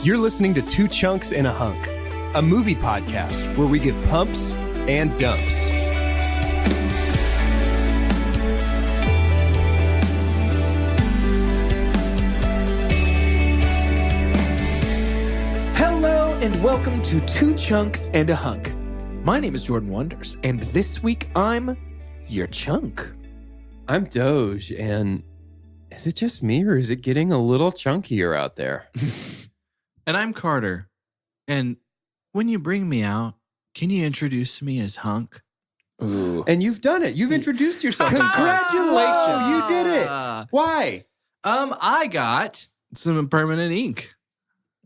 You're listening to Two Chunks and a Hunk, a movie podcast where we give pumps and dumps. Hello and welcome to Two Chunks and a Hunk. My name is Jordan Wonders, and this week I'm your chunk. I'm Doge, and is it just me or is it getting a little chunkier out there? And I'm Carter. And when you bring me out, can you introduce me as Hunk? Ooh. And you've done it. You've introduced yourself. Congratulations. Oh, you did it. Why? I got some permanent ink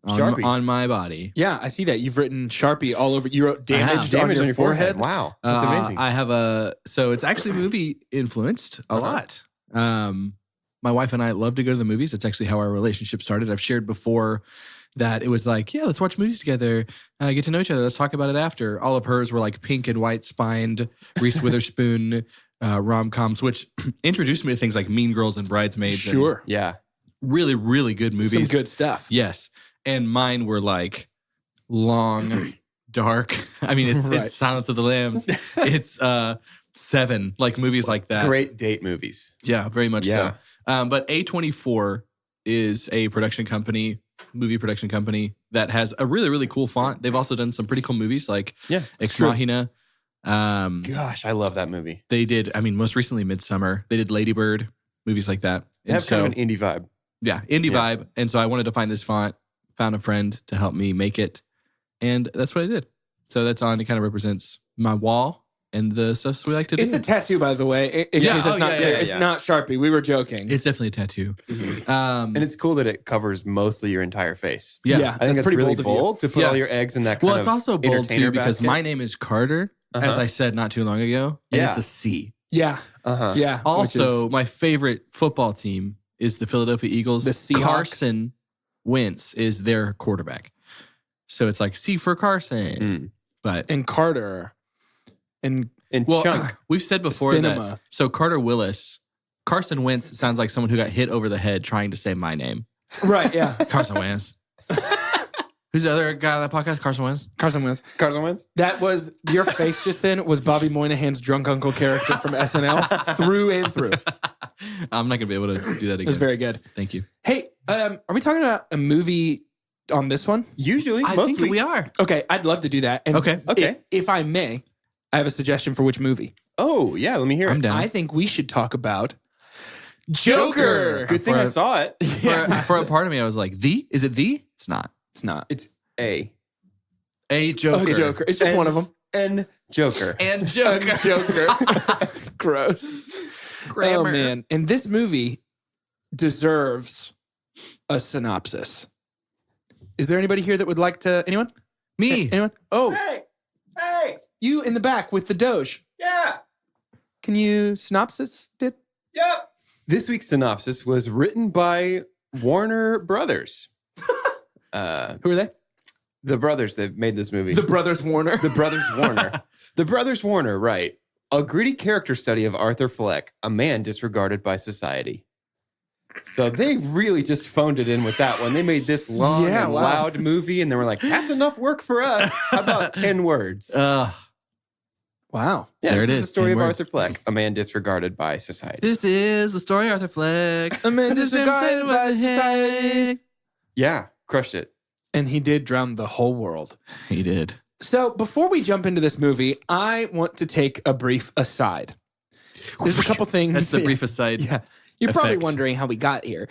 Sharpie. on my body. Yeah, I see that. You've written Sharpie all over. You wrote damaged Damage on your forehead. Wow. That's amazing. I have so it's actually movie influenced a lot. My wife and I love to go to the movies. That's actually how our relationship started. I've shared before that it was like, yeah, let's watch movies together, get to know each other. Let's talk about it after. All of hers were like pink and white spined Reese Witherspoon rom-coms, which introduced me to things like Mean Girls and Bridesmaids. Sure. Yeah. Really, really good movies. Some good stuff. Yes. And mine were like long, dark. I mean, it's Silence of the Lambs. It's Seven, like movies like that. Great date movies. Yeah, very much Yeah. so. But A24 is a movie production company that has a really, really cool font. They've also done some pretty cool movies like Ex Machina. Gosh, I love that movie. They did, most recently Midsummer. They did Lady Bird, movies like that. They have kind of an indie vibe. Yeah, indie vibe. And so I wanted to find this font, found a friend to help me make it. And that's what I did. So that's on, it kind of represents my wall and the stuff we like to do. It's a tattoo, by the way. In case it's not clear. It's not Sharpie. We were joking. It's definitely a tattoo. And it's cool that it covers mostly your entire face. Yeah. I think that's pretty really bold of bold to put all your eggs in that kind of Well, it's also bold entertainer too because basket. my name is Carter, as I said not too long ago. And it's a C. Yeah. Yeah. Also, my favorite football team is the Philadelphia Eagles. The Seahawks. Carson Wentz is their quarterback. So it's like C for Carson. But And Carter. And Chunk. we've said before Cinema. that. So Carson Wentz sounds like someone who got hit over the head trying to say my name. right, yeah. Carson Wentz. Who's the other guy on that podcast? Carson Wentz? Carson Wentz. That was, your face just then was Bobby Moynihan's drunk uncle character from SNL through and through. I'm not going to be able to do that again. It was very good. Thank you. Hey, are we talking about a movie on this one? Usually, I most think weeks. we are. Okay, I'd love to do that. And Okay. If I may, I have a suggestion for which movie. Oh, yeah, let me hear I'm it. down. I think we should talk about Joker. Good thing I saw it. For a part of me, I was like, Is it the? It's not. It's not. It's A. A Joker. Joker. It's just one of them. And Joker. And Joker. Joker. Gross. Grammar. Oh, man. And this movie deserves a synopsis. Is there anybody here that would like to? Anyone? Me. Anyone? Oh, Hey! you in the back with the Doge. Yeah! Can you synopsis it? Yep. This week's synopsis was written by Warner Brothers. Who are they? The brothers that made this movie. The Brothers Warner. The Brothers Warner. The Brothers Warner, right. A gritty character study of Arthur Fleck, a man disregarded by society. So they really just phoned it in with that one. They made this long and loud movie, and they were like, that's enough work for us. How about 10 words? Wow. Yeah, there it this is, the story 10 of words. Arthur Fleck, a man disregarded by society. This is the story of Arthur Fleck. A man disregarded by society. Yeah, crushed it. And he did drown the whole world. He did. So before we jump into this movie, I want to take a brief aside. There's a couple things. That's the brief aside. Yeah. You're probably effect. wondering how we got here.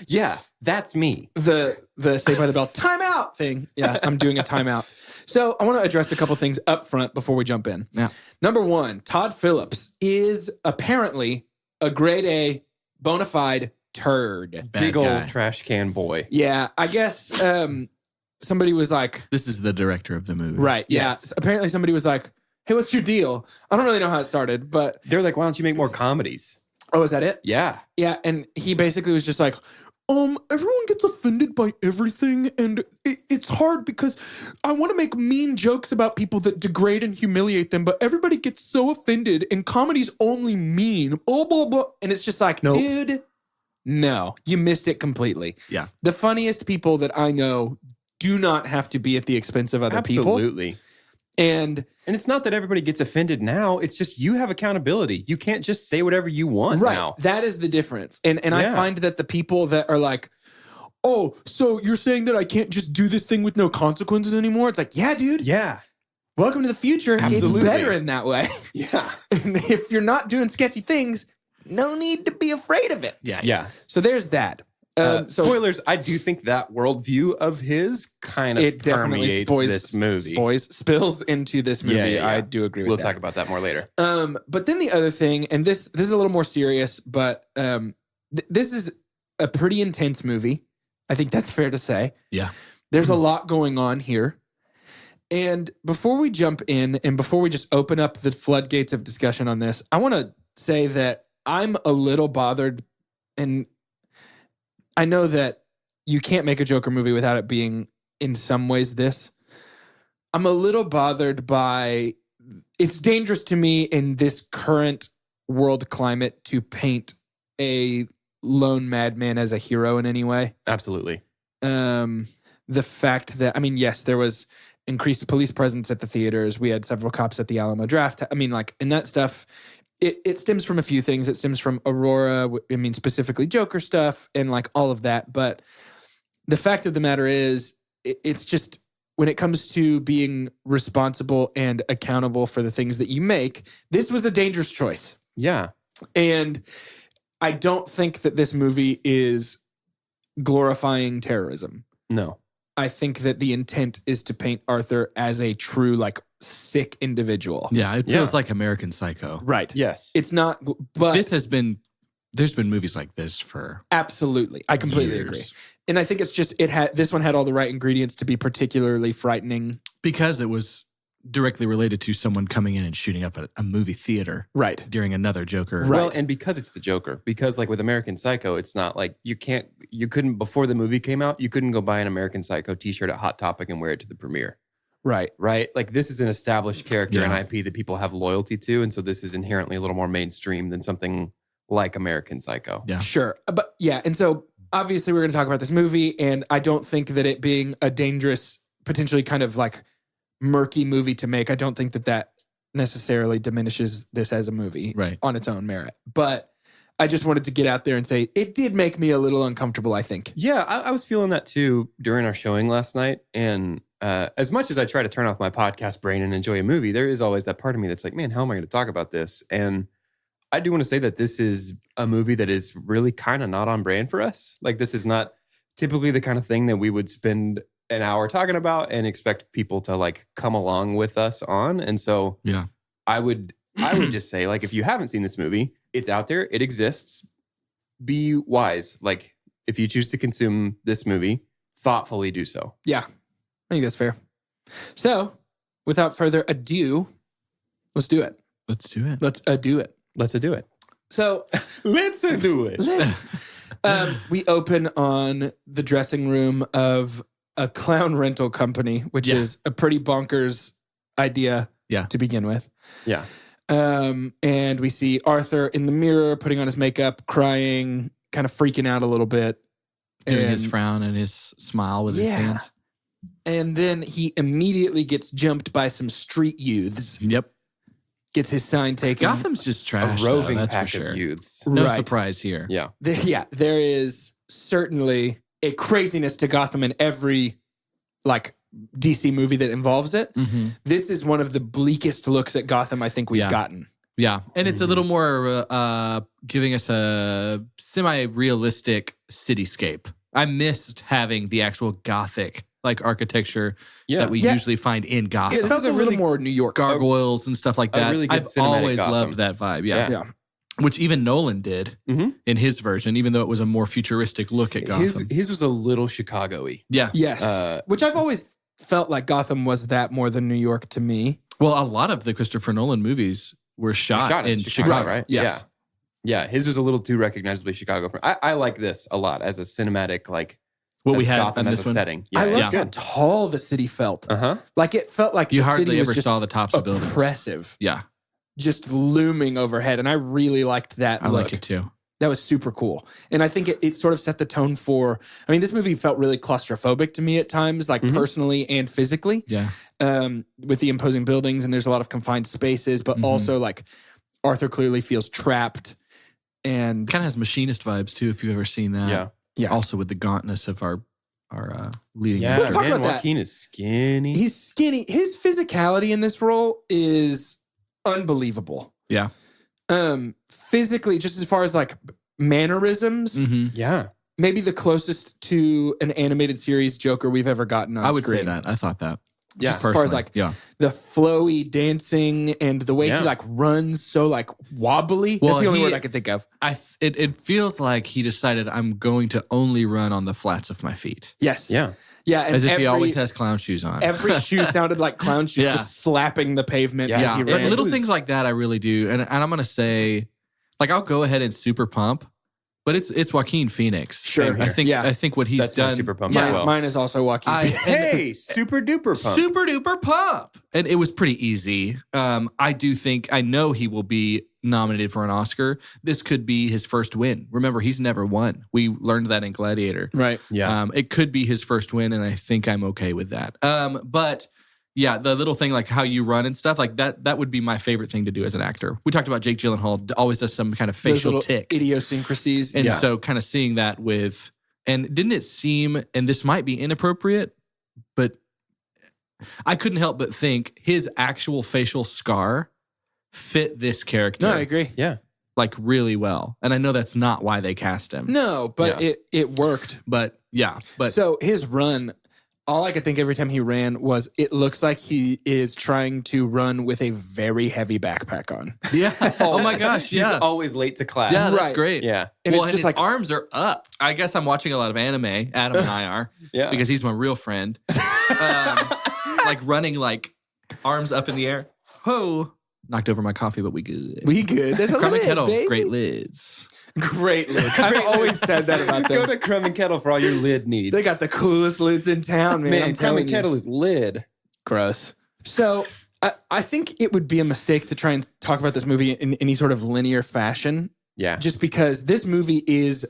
Yeah, that's me. The Saved by the Bell timeout thing. Yeah, I'm doing a timeout. So I want to address a couple things up front before we jump in. Yeah. Number one, Todd Phillips is apparently a grade A bona fide turd. Bad Big guy. old trash can boy. Yeah, I guess somebody was like, This is the director of the movie. right. Yes. Yeah. Apparently somebody was like, hey, what's your deal? I don't really know how it started, but They're like, why don't you make more comedies? oh, is that it? Yeah. Yeah. And he basically was just like, everyone gets offended by everything, and it's hard because I want to make mean jokes about people that degrade and humiliate them, but everybody gets so offended, and comedy's only mean, blah, blah, blah. And it's just like, Nope. dude, no, you missed it completely. Yeah. The funniest people that I know do not have to be at the expense of other people. Absolutely. And And it's not that everybody gets offended now. It's just you have accountability. You can't just say whatever you want right, now. that is the difference. And I Yeah. find that the people that are like, oh, so you're saying that I can't just do this thing with no consequences anymore? It's like, yeah, dude. Yeah. Welcome to the future. Absolutely. It's better in that way. Yeah. And if you're not doing sketchy things, no need to be afraid of it. Yeah. So there's that. So Spoilers, I do think that worldview of his kind of it definitely permeates this movie. spills into this movie. Yeah. I do agree with We'll that. talk about that more later. But then the other thing, and this is a little more serious, but this is a pretty intense movie. I think that's fair to say. Yeah. There's a lot going on here. And before we jump in and before we just open up the floodgates of discussion on this, I want to say that I'm a little bothered, and I know that you can't make a Joker movie without it being in some ways this. I'm a little bothered by, it's dangerous to me in this current world climate to paint a lone madman as a hero in any way. Absolutely. The fact that, I mean, yes, there was increased police presence at the theaters. We had several cops at the Alamo Draft. I mean, like, and that stuff, it stems from a few things. It stems from Aurora, I mean, specifically Joker stuff and like all of that. But the fact of the matter is, it's just, when it comes to being responsible and accountable for the things that you make, this was a dangerous choice. Yeah. And I don't think that this movie is glorifying terrorism. No. I think that the intent is to paint Arthur as a true, like, sick individual. Yeah, it feels like American Psycho. Right. Yes. It's not, but There's been movies like this for absolutely. I completely years. agree. And I think it's just, this one had all the right ingredients to be particularly frightening. Because it was directly related to someone coming in and shooting up a movie theater Right. during another Joker. Right. Well, and because it's the Joker, because like with American Psycho, it's not like you couldn't, before the movie came out, you couldn't go buy an American Psycho t-shirt at Hot Topic and wear it to the premiere. Right. Right? Like this is an established character Yeah. and IP that people have loyalty to. And so this is inherently a little more mainstream than something like American Psycho. Yeah. Sure. But yeah. And so obviously we're going to talk about this movie, and I don't think that it being a dangerous, potentially kind of like murky movie to make, I don't think that necessarily diminishes this as a movie Right. on its own merit. But I just wanted to get out there and say it did make me a little uncomfortable, I think. Yeah, I was feeling that too during our showing last night. And as much as I try to turn off my podcast brain and enjoy a movie, there is always that part of me that's like, man, how am I going to talk about this? And I do want to say that this is a movie that is really kind of not on brand for us. Like this is not typically the kind of thing that we would spend an hour talking about and expect people to like come along with us on. And so Yeah. I would just say, like, if you haven't seen this movie, it's out there, it exists. Be wise. Like, if you choose to consume this movie, thoughtfully do so. Yeah, I think that's fair. So without further ado, let's do it. Let's do it. Let's do it. Let's do it. So Let's do it. we open on the dressing room of a clown rental company, which Yeah. is a pretty bonkers idea Yeah. to begin with. Yeah. And we see Arthur in the mirror putting on his makeup, crying, kind of freaking out a little bit. Doing his And- frown and his smile with his Yeah. hands. And then he immediately gets jumped by some street youths, Yep. gets his sign taken. Gotham's just trash. A roving though, that's pack for sure. of youths. No Right. surprise here. Yeah. There is certainly a craziness to Gotham in every like DC movie that involves it. Mm-hmm. This is one of the bleakest looks at Gotham I think we've Yeah. gotten. Yeah. And it's a little more giving us a semi-realistic cityscape. I missed having the actual Gothic like architecture Yeah. that we Yeah. usually find in Gotham. It felt is a a little really more New York. Gargoyles and stuff like a that. really good I've cinematic always Gotham. loved that vibe. Yeah. Yeah. Which even Nolan did Mhm. in his version, even though it was a more futuristic look at Gotham. His was a little Chicago-y. Yeah. Yes. Which I've always felt like Gotham was that more than New York to me. Well, a lot of the Christopher Nolan movies were shot in Chicago. right? Yes. Yeah, his was a little too recognizably Chicago. I like this a lot as a cinematic, like, What as we had Gotham on as this a one. setting. I Yeah, loved how tall the city felt. Uh-huh. Like it felt like You the hardly city was ever just saw the tops of buildings. oppressive, Yeah, just looming overhead. And I really liked that I look. like it too. That was super cool. And I think it sort of set the tone for, I mean, this movie felt really claustrophobic to me at times, like personally and physically, Yeah. with the imposing buildings. And there's a lot of confined spaces, but also like Arthur clearly feels trapped. And Kind of has machinist vibes too, if you've ever seen that. Yeah. Yeah. Also with the gauntness of our leading. Yeah, Let's talk man, about that. Joaquin is skinny. he's skinny. His physicality in this role is unbelievable. Yeah. Physically, just as far as like mannerisms, Mm-hmm. yeah. maybe the closest to an animated series Joker we've ever gotten on I would screen. say that. I thought that. Yeah. Just as far as like yeah. the flowy dancing and the way Yeah. he like runs so like wobbly. Well, That's the only he- word I could think of. It feels like he decided I'm going to only run on the flats of my feet. Yes. Yeah. Yeah. And As if every, he always has clown shoes on. every shoe sounded like clown shoes Yeah. just slapping the pavement Yeah. as yeah, he but ran. little things like that I really do. And I'm gonna say, like, I'll go ahead and super pump, but it's Joaquin Phoenix. Sure. I think Yeah. I think what he's That's my done. super pump Yeah, as well. mine is also Joaquin I- Phoenix. Hey, super duper pump. Super duper pump. And it was pretty easy. I know he will be nominated for an Oscar. This could be his first win. Remember, he's never won. We learned that in Gladiator. Right. Yeah. It could be his first win, and I think I'm okay with that. But yeah, the little thing like how you run and stuff like that would be my favorite thing to do as an actor. We talked about Jake Gyllenhaal always does some kind of Those facial little tick. idiosyncrasies. And Yeah. so kind of seeing that with, and didn't it seem, and this might be inappropriate, but I couldn't help but think his actual facial scar fit this character No, I agree. yeah. like really well. And I know that's not why they cast him. No, but it worked. But yeah, but So his run, all I could think every time he ran was it looks like he is trying to run with a very heavy backpack on. yeah. Oh my gosh, yeah. He's always late to class. Yeah, that's Right. great. Yeah. And well, it's and just his like arms are up. I guess I'm watching a lot of anime. Adam and I are Yeah. because he's my real friend. Like running like arms up in the air. Ho! Knocked over my coffee, but we good. we good. There's a Crumb and lid, Kettle, baby. great lids. Great lids. I've always said that about Go them. to Crumb and Kettle for all your lid needs. They got the coolest lids in town, man. I'm man. Crumb telling and you. Kettle is lid. Gross. So I think it would be a mistake to try and talk about this movie in any sort of linear fashion, Yeah. just because this movie is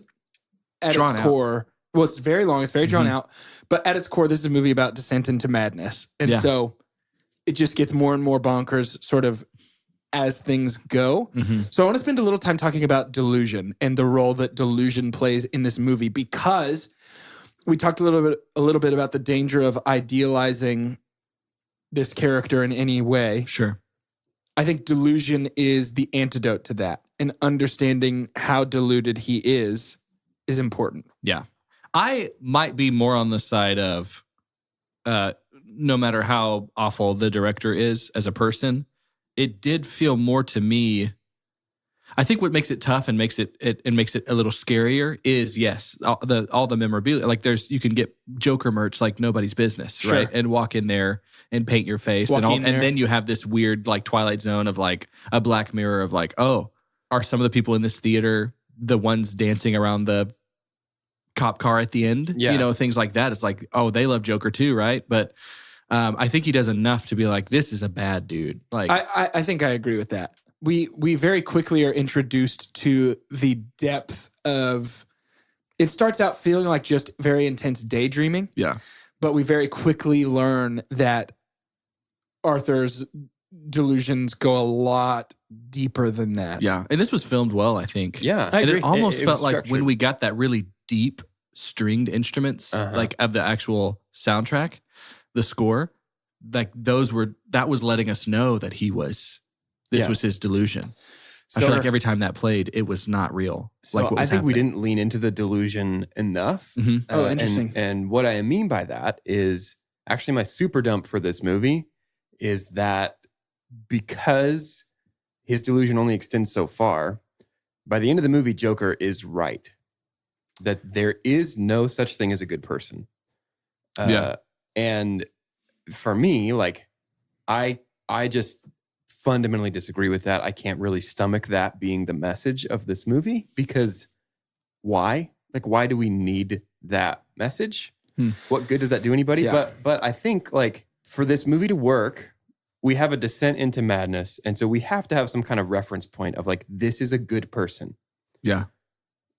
at Drawn its out. core. Well, it's very long. It's very drawn Mhm. out. But at its core, this is a movie about descent into madness. And Yeah. so it just gets more and more bonkers sort of as things go. Mm-hmm. So I want to spend a little time talking about delusion and the role that delusion plays in this movie, because we talked a little bit about the danger of idealizing this character in any way. Sure. I think delusion is the antidote to that, and understanding how deluded he is important. Yeah. I might be more on the side of no matter how awful the director is as a person, it did feel more to me. I think what makes it tough and makes it a little scarier is yes, all the memorabilia. Like you can get Joker merch like nobody's business, Sure. right? And walk in there and paint your face Walk and in there. then you have this weird like Twilight Zone of like a Black Mirror of like, oh, are some of the people in this theater the ones dancing around the cop car at the end? Yeah. You know, things like that. It's like, oh, they love Joker too, right? But I think he does enough to be like, this is a bad dude. Like, I think I agree with that. We very quickly are introduced to the depth of. It starts out feeling like just very intense daydreaming, yeah. but we very quickly learn that Arthur's delusions go a lot deeper than that. Yeah. And this was filmed well, I think. Yeah. I And agree. it almost It felt was like when structured. we got that really deep stringed instruments, Uh-huh. like of the actual soundtrack, the score, like that was letting us know that this Yeah. was his delusion. I So, feel like every time that played, it was not real. so like what I was think we happening. didn't lean into the delusion enough. Mhm. Oh, and- interesting. And what I mean by that is actually my super dump for this movie is that because his delusion only extends so far, by the end of the movie, Joker is right. That there is no such thing as a good person. Yeah. And for me, like, I just fundamentally disagree with that. I can't really stomach that being the message of this movie because why? Like, why do we need that message? What good does that do anybody? Yeah. But I think like for this movie to work, we have a descent into madness. And so we have to have some kind of reference point of like, this is a good person. Yeah.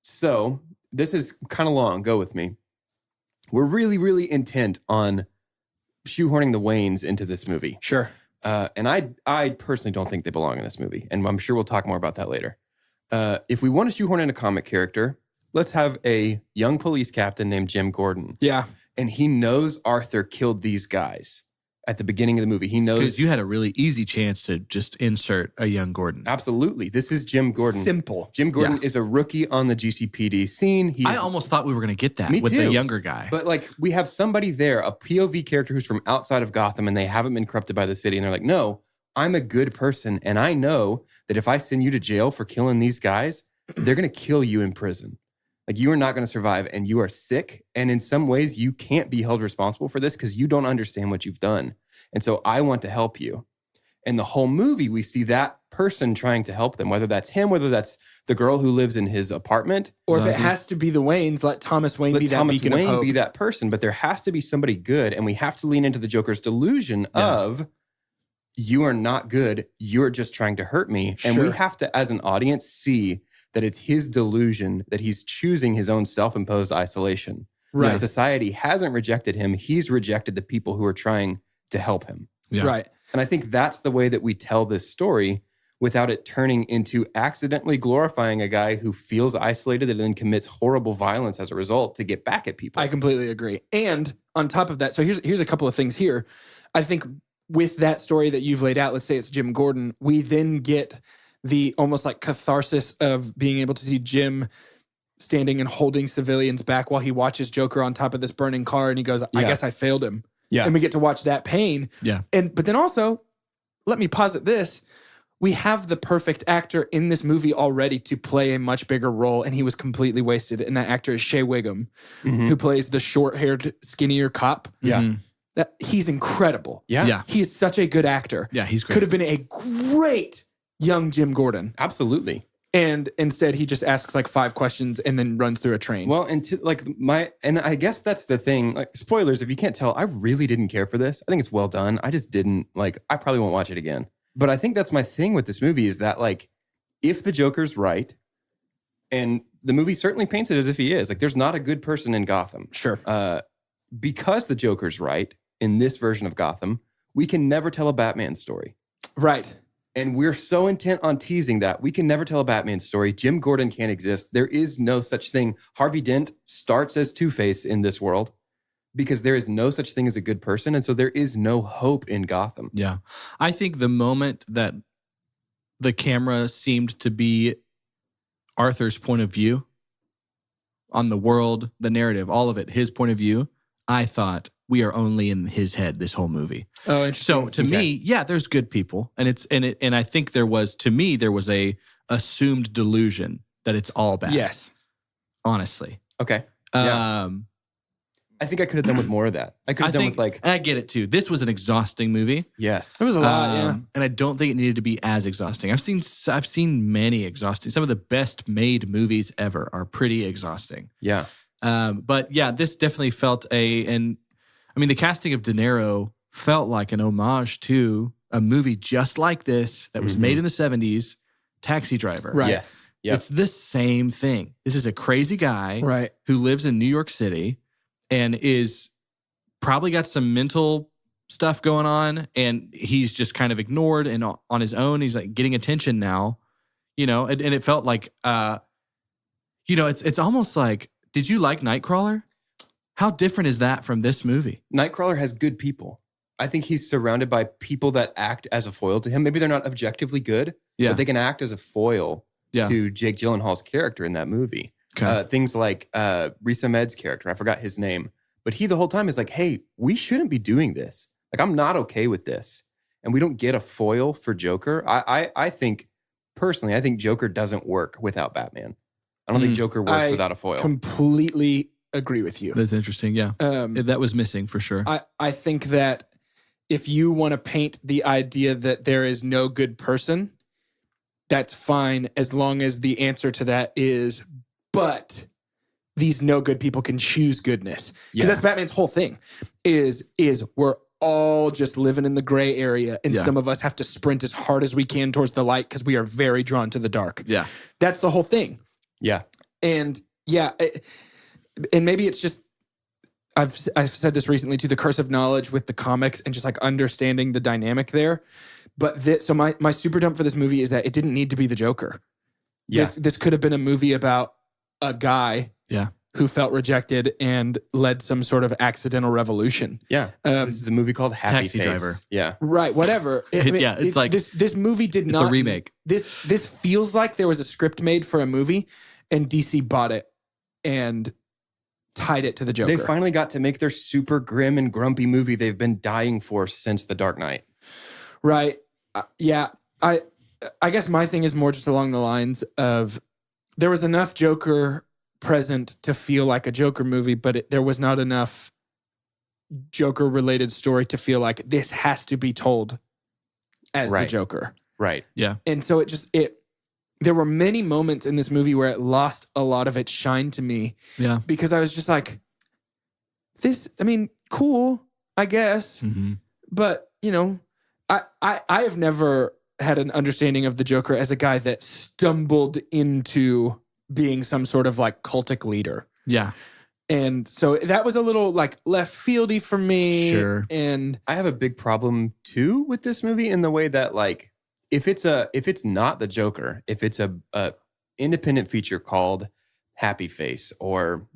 So this is kind of long. Go with me. We're really, really intent on shoehorning the Waynes into this movie. Sure. And I personally don't think they belong in this movie. And I'm sure we'll talk more about that later. If we want to shoehorn in a comic character, let's have a young police captain named Jim Gordon. Yeah. And he knows Arthur killed these guys at the beginning of the movie. He knows. Because you had a really easy chance to just insert a young Gordon. Absolutely. This is Jim Gordon. Simple. Jim Gordon is a rookie on the GCPD scene. I almost thought we were going to get that Me with too. the younger guy. But like we have somebody there, a POV character who's from outside of Gotham and they haven't been corrupted by the city. And they're like, no, I'm a good person. And I know that if I send you to jail for killing these guys, they're going to kill you in prison. Like you are not going to survive and you are sick. And in some ways you can't be held responsible for this because you don't understand what you've done. And so I want to help you. And the whole movie, we see that person trying to help them, whether that's him, whether that's the girl who lives in his apartment. Or if it Zazie. has to be the Waynes, let Thomas Wayne Let be that Thomas beacon of Wayne hope. be that person, but there has to be somebody good, and we have to lean into the Joker's delusion of you are not good, you're just trying to hurt me. And we Sure. have to, as an audience, see that it's his delusion, that he's choosing his own self-imposed isolation. Right. That society hasn't rejected him, he's rejected the people who are trying to help him. Yeah. Right. And I think that's the way that we tell this story without it turning into accidentally glorifying a guy who feels isolated and then commits horrible violence as a result to get back at people. I completely agree. And on top of that, so here's a couple of things here. I think with that story that you've laid out, let's say it's Jim Gordon, we then get the almost like catharsis of being able to see Jim standing and holding civilians back while he watches Joker on top of this burning car and he goes, I Yeah. guess I failed him. Yeah. And we get to watch that pain. Yeah. But then also, let me posit this. We have the perfect actor in this movie already to play a much bigger role, and he was completely wasted. And that actor is Shea Wiggum, who plays the short-haired, skinnier cop. Yeah. Mhm. That he's incredible. Yeah. Yeah. He is such a good actor. Yeah, he's great. Could have been a great young Jim Gordon. Absolutely. And instead he just asks like 5 questions and then runs through a train. Well, and I guess that's the thing. Like spoilers, if you can't tell, I really didn't care for this. I think it's well done. I just didn't I probably won't watch it again. But I think that's my thing with this movie is that like, if the Joker's right, and the movie certainly paints it as if he is, like there's not a good person in Gotham. Sure. Because the Joker's right in this version of Gotham, we can never tell a Batman story. Right. And we're so intent on teasing that we can never tell a Batman story. Jim Gordon can't exist. There is no such thing. Harvey Dent starts as Two-Face in this world because there is no such thing as a good person. And so there is no hope in Gotham. Yeah. I think the moment that the camera seemed to be Arthur's point of view on the world, the narrative, all of it, his point of view, I thought we are only in his head this whole movie. Oh, interesting. So to me, yeah, there's good people, and I think there was a assumed delusion that it's all bad. Yes. Honestly. Okay. Yeah. I think I could have done with more of that. I could have done with like, I get it too. This was an exhausting movie. yes. There was a lot, yeah. And I don't think it needed to be as exhausting. I've seen many exhausting. Some of the best made movies ever are pretty exhausting. Yeah. But yeah, this definitely felt the casting of De Niro felt like an homage to a movie just like this that was made in the 70s, Taxi Driver. Right. Yes. Yep. It's the same thing. This is a crazy guy Right. who lives in New York City and is probably got some mental stuff going on, and he's just kind of ignored and on his own. He's like getting attention now, and it felt like, it's almost like, did you like Nightcrawler? How different is that from this movie? Nightcrawler has good people. I think he's surrounded by people that act as a foil to him. Maybe they're not objectively good, Yeah. but they can act as a foil Yeah. to Jake Gyllenhaal's character in that movie. Okay. Things like Risa Ahmed's character, I forgot his name, but he the whole time is like, hey, we shouldn't be doing this. Like, I'm not okay with this. And we don't get a foil for Joker. I think, personally, I think Joker doesn't work without Batman. I don't think Joker works I without a foil. Completely agree with you. That's interesting. Yeah. That was missing for sure. I think that if you want to paint the idea that there is no good person, that's fine as long as the answer to that is, but these no good people can choose goodness. Because that's Batman's whole thing is we're all just living in the gray area, and some of us have to sprint as hard as we can towards the light because we are very drawn to the dark. Yeah. That's the whole thing. Yeah. And and maybe it's just, I've said this recently too, the curse of knowledge with the comics and just like understanding the dynamic there. But so my super dump for this movie is that it didn't need to be the Joker. Yeah. This could have been a movie about a guy who felt rejected and led some sort of accidental revolution. Yeah. This is a movie called Happy Taxi Face. Driver. Yeah. Right, whatever. It's like this movie did not. It's a remake. This feels like there was a script made for a movie and DC bought it and tied it to the Joker. They finally got to make their super grim and grumpy movie they've been dying for since The Dark Knight. Right. Yeah. I guess my thing is more just along the lines of there was enough Joker present to feel like a Joker movie, but there was not enough Joker related story to feel like this has to be told as the Joker. Right. Yeah. And so there were many moments in this movie where it lost a lot of its shine to me. Yeah. Because I was just like, cool, I guess. Mm-hmm. But, I have never had an understanding of the Joker as a guy that stumbled into being some sort of like cultic leader. Yeah. And so that was a little like left fieldy for me. Sure. And I have a big problem too with this movie in the way that like if it's not the Joker, if it's a independent feature called Happy Face or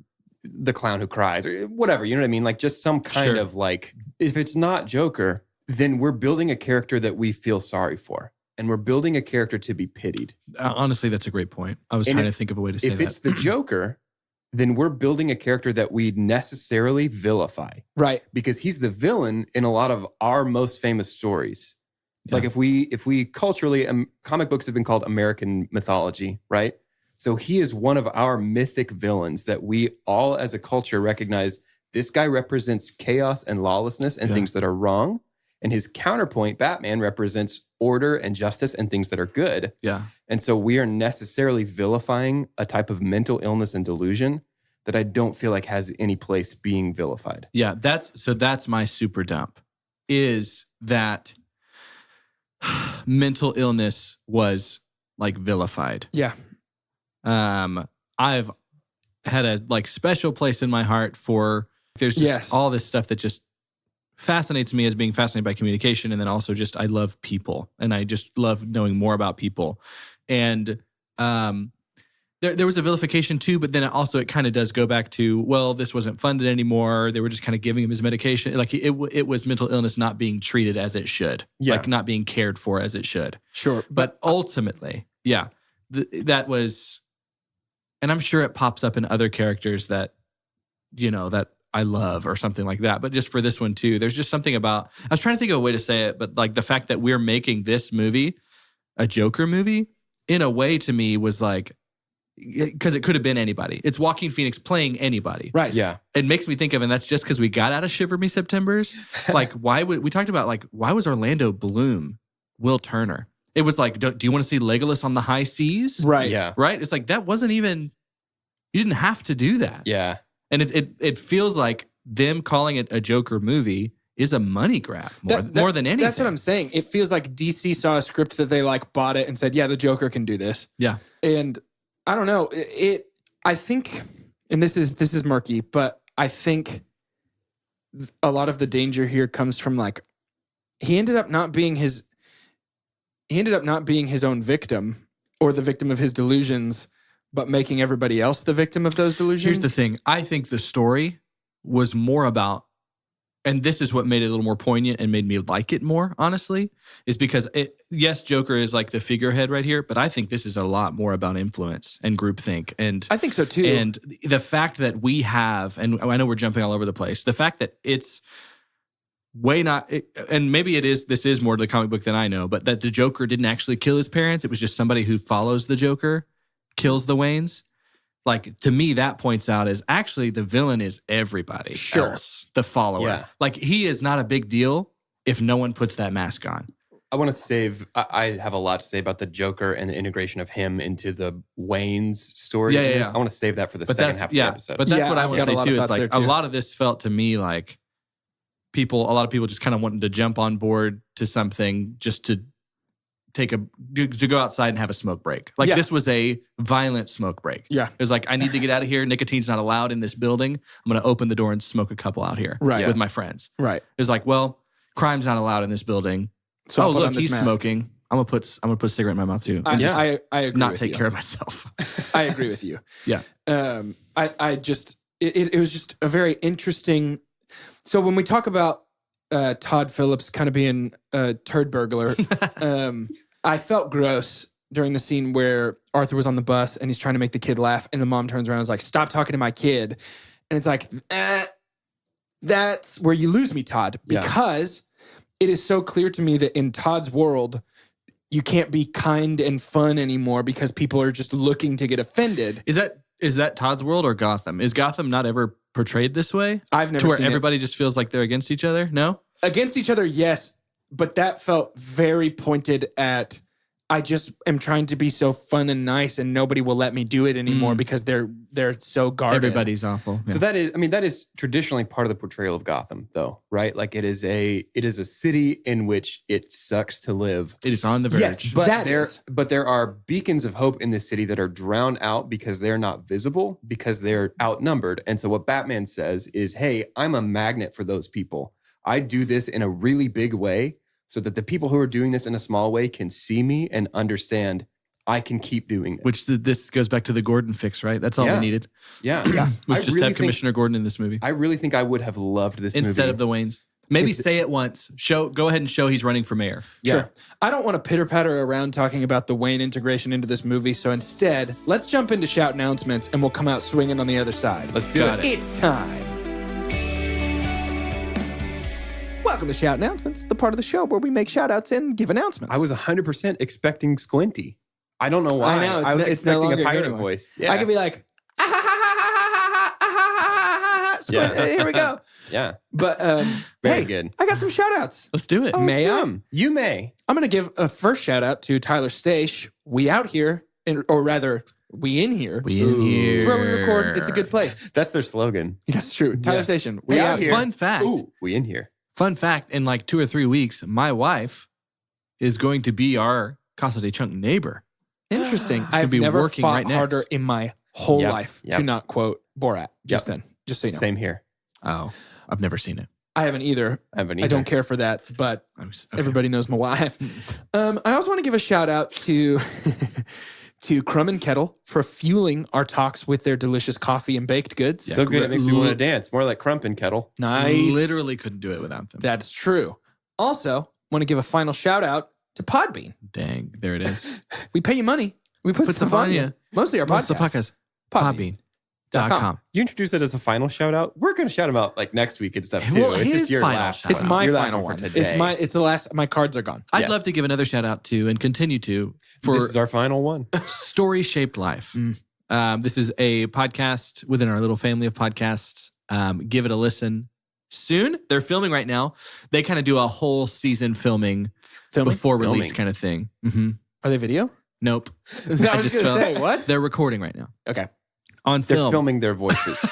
The Clown Who Cries or whatever, you know what I mean? Like just some kind of like, if it's not Joker, then we're building a character that we feel sorry for. And we're building a character to be pitied. Honestly, that's a great point. I was trying to think of a way to say that. If it's the Joker, then we're building a character that we necessarily vilify. right. Because he's the villain in a lot of our most famous stories. Yeah. Like if we culturally, comic books have been called American mythology, right? So he is one of our mythic villains that we all as a culture recognize. This guy represents chaos and lawlessness and things that are wrong. And his counterpoint, Batman, represents order and justice and things that are good. Yeah. And so we are necessarily vilifying a type of mental illness and delusion that I don't feel like has any place being vilified. Yeah. That's my super dump is that mental illness was like vilified. Yeah. I've had a like special place in my heart for there's just all this stuff that just fascinates me as being fascinated by communication. And then also just, I love people and I just love knowing more about people. And there was a vilification too, but then it kind of does go back to, well, this wasn't funded anymore. They were just kind of giving him his medication. Like it was mental illness not being treated as it should, like not being cared for as it should. Sure. But ultimately, that was, and I'm sure it pops up in other characters that, that I love or something like that. But just for this one too, there's just something about, I was trying to think of a way to say it, but like the fact that we're making this movie a Joker movie in a way to me was like, because it could have been anybody. It's Joaquin Phoenix playing anybody. Right. Yeah. It makes me think of, and that's just because we got out of Shiver Me Septembers. Like why we talked about like, why was Orlando Bloom Will Turner? It was like, do you want to see Legolas on the high seas? Right. Yeah. Right? It's like, that wasn't even, you didn't have to do that. Yeah. And it feels like them calling it a Joker movie is a money grab more than anything. That's what I'm saying. It feels like DC saw a script that they like bought it and said, yeah, the Joker can do this. Yeah. And I don't know. I think, and this is murky, but I think a lot of the danger here comes from like, he ended up not being his own victim or the victim of his delusions, but making everybody else the victim of those delusions. Here's the thing. I think the story was more about, and this is what made it a little more poignant and made me like it more, honestly, is because yes, Joker is like the figurehead right here, but I think this is a lot more about influence and groupthink. And I think so too. And the fact that we have, and I know we're jumping all over the place, the fact that it's and maybe this is more to the comic book than I know, but that the Joker didn't actually kill his parents. It was just somebody who follows the Joker kills the Waynes. Like, to me, that points out as actually the villain is everybody else, the follower. Yeah. Like, he is not a big deal if no one puts that mask on. I want to save. I have a lot to say about the Joker and the integration of him into the Wayne's story. Yeah, yeah, yeah. I want to save that for the second half of the episode. But that's Yeah, what I I've want to got a say lot too. of Is thoughts like there, a too. lot of this felt to me like a lot of people just kind of wanting to jump on board to something just to go outside and have a smoke break. Like Yeah. this was a violent smoke break. Yeah. It was like, I need to get out of here. Nicotine's not allowed in this building. I'm going to open the door and smoke a couple out here Right. with my friends. Right. It was like, well, crime's not allowed in this building. So I'll oh, put look, on this he's mask. smoking. I'm gonna put a cigarette in my mouth too. I agree not with take you. care of myself. I agree with you. Yeah. I just it was just a very interesting. So when we talk about Todd Phillips kind of being a turd burglar, I felt gross during the scene where Arthur was on the bus and he's trying to make the kid laugh, and the mom turns around and is like, "Stop talking to my kid," and it's like, that's where you lose me, Todd, Yeah. because it is so clear to me that in Todd's world, you can't be kind and fun anymore because people are just looking to get offended. Is that Todd's world or Gotham? Is Gotham not ever portrayed this way? I've never To where seen everybody just feels like they're against each other? No? it. Against each other, yes, but that felt very pointed at. I just am trying to be so fun and nice, and nobody will let me do it anymore because they're so guarded. Everybody's awful. So that is traditionally part of the portrayal of Gotham, though, right? Like it is a city in which it sucks to live. It is on the verge. Yes, But that there, is. but there are beacons of hope in this city that are drowned out because they're not visible, because they're outnumbered. And so what Batman says is, hey, I'm a magnet for those people. I do this in a really big way so that the people who are doing this in a small way can see me and understand I can keep doing this. Which this goes back to the Gordon fix, right? That's all Yeah. we needed. Yeah. Was I just really have think- Commissioner Gordon in this movie. I really think I would have loved this movie. Instead of the Waynes. Maybe say it once. Go ahead and show he's running for mayor. Sure. I don't want to pitter patter around talking about the Wayne integration into this movie. So instead, let's jump into shout announcements and we'll come out swinging on the other side. Let's do Got it. it. It's time. Welcome to Shout Announcements, the part of the show where we make shout outs and give announcements. I was 100% expecting Squinty. I don't know why. I know, I was it's no expecting longer a pirate anymore. voice. Yeah. I could be like, Squid, Yeah. here we go. yeah. But Very hey, good. I got some shout outs. Let's do it. Oh, May I? Tim, you may. I'm going to give a first shout out to Tyler Stache. We out here, or rather, we in here. We in here. It's where we record. It's a good place. That's their slogan. That's true. Tyler Yeah. Station. We Hey, out here. Fun fact. Ooh, we in here. Fun fact, in like 2 or 3 weeks, my wife is going to be our Casa de Chunk neighbor. Interesting. I've be never working fought right next. harder in my whole Yep, life yep. to not quote Borat. Just then. Just so you know. Same here. Oh, I've never seen it. I haven't either. I haven't I either. don't care for that, but Okay. everybody knows my wife. I also want to give a shout out to to Crumb and Kettle for fueling our talks with their delicious coffee and baked goods. So good, it makes me want to dance. More like Crump and Kettle. Nice. Literally couldn't do it without them. That's true. Also, want to give a final shout out to Podbean. Dang, there it is. We pay you money. We put Put stuff stuff on on you. ya. Mostly our What's the podcast. podcast? Podbean.com. You introduce it as a final shout out. We're going to shout them out like next week and stuff too. Well, it's his just your final last. shout It's out. my Your last final one one. for today. It's the last. My cards are gone. I'd Yes. love to give another shout out to and continue to for This is our final one. Story Shaped Life. This is a podcast within our little family of podcasts. Give it a listen soon. They're filming right now. They kind of do a whole season filming Filming? before release Filming. kind of thing. Mm-hmm. Are they video? Nope. I was just going to felt- say, what? They're recording right now Okay. on They're film. filming their voices.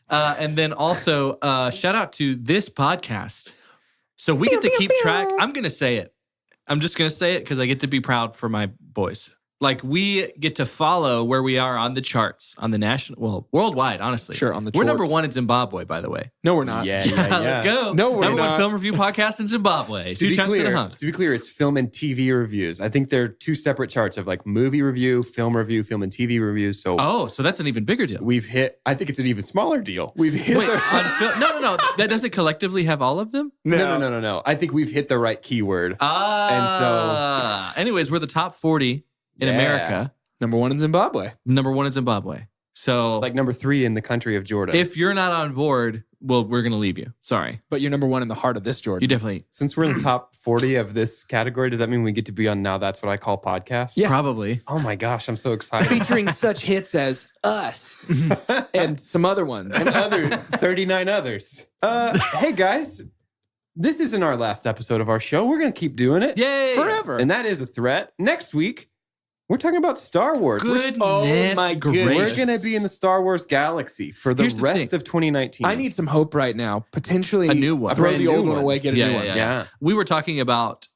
And then also shout out to this podcast. So we get to keep track. I'm going to say it. I'm just going to say it because I get to be proud for my boys. Like we get to follow where we are on the charts, on the national, well, worldwide, honestly. Sure, on the We're number charts. 1 in Zimbabwe, by the way. No, we're not. yeah. Let's go. No, we're number not. 1 film review podcast in Zimbabwe. To Two be chunks and a clear, hunk. it's film and TV reviews. I think they're two separate charts of like movie review, film and TV reviews. So Oh, so that's an even bigger deal. we've hit. I think it's an even smaller deal. We've hit. Wait, on no. That doesn't collectively have all of them? No. I think we've hit the right keyword. Anyways, we're the top 40 in Yeah. America. Number 1 in Zimbabwe. Number 1 in Zimbabwe. So Like number 3 in the country of Jordan. if you're not on board, well, we're going to leave you. Sorry. But you're number 1 in the heart of this Jordan. You definitely, Since we're in the top 40 of this category, does that mean we get to be on Now That's What I Call Podcast? Yeah. probably. Oh my gosh, I'm so excited. Featuring such hits as Us and some other ones. and other 39 others. Hey guys, this isn't our last episode of our show. We're going to keep doing it Yay! Forever. And that is a threat. Next week, we're talking about Star Wars. Goodness Oh my goodness. We're gracious. going to be in the Star Wars galaxy for the Here's the rest thing. of 2019. I need some hope right now. Potentially A new one. Throw Brand the old new one one. away, get a Yeah, new yeah, one. yeah. Yeah. We were talking about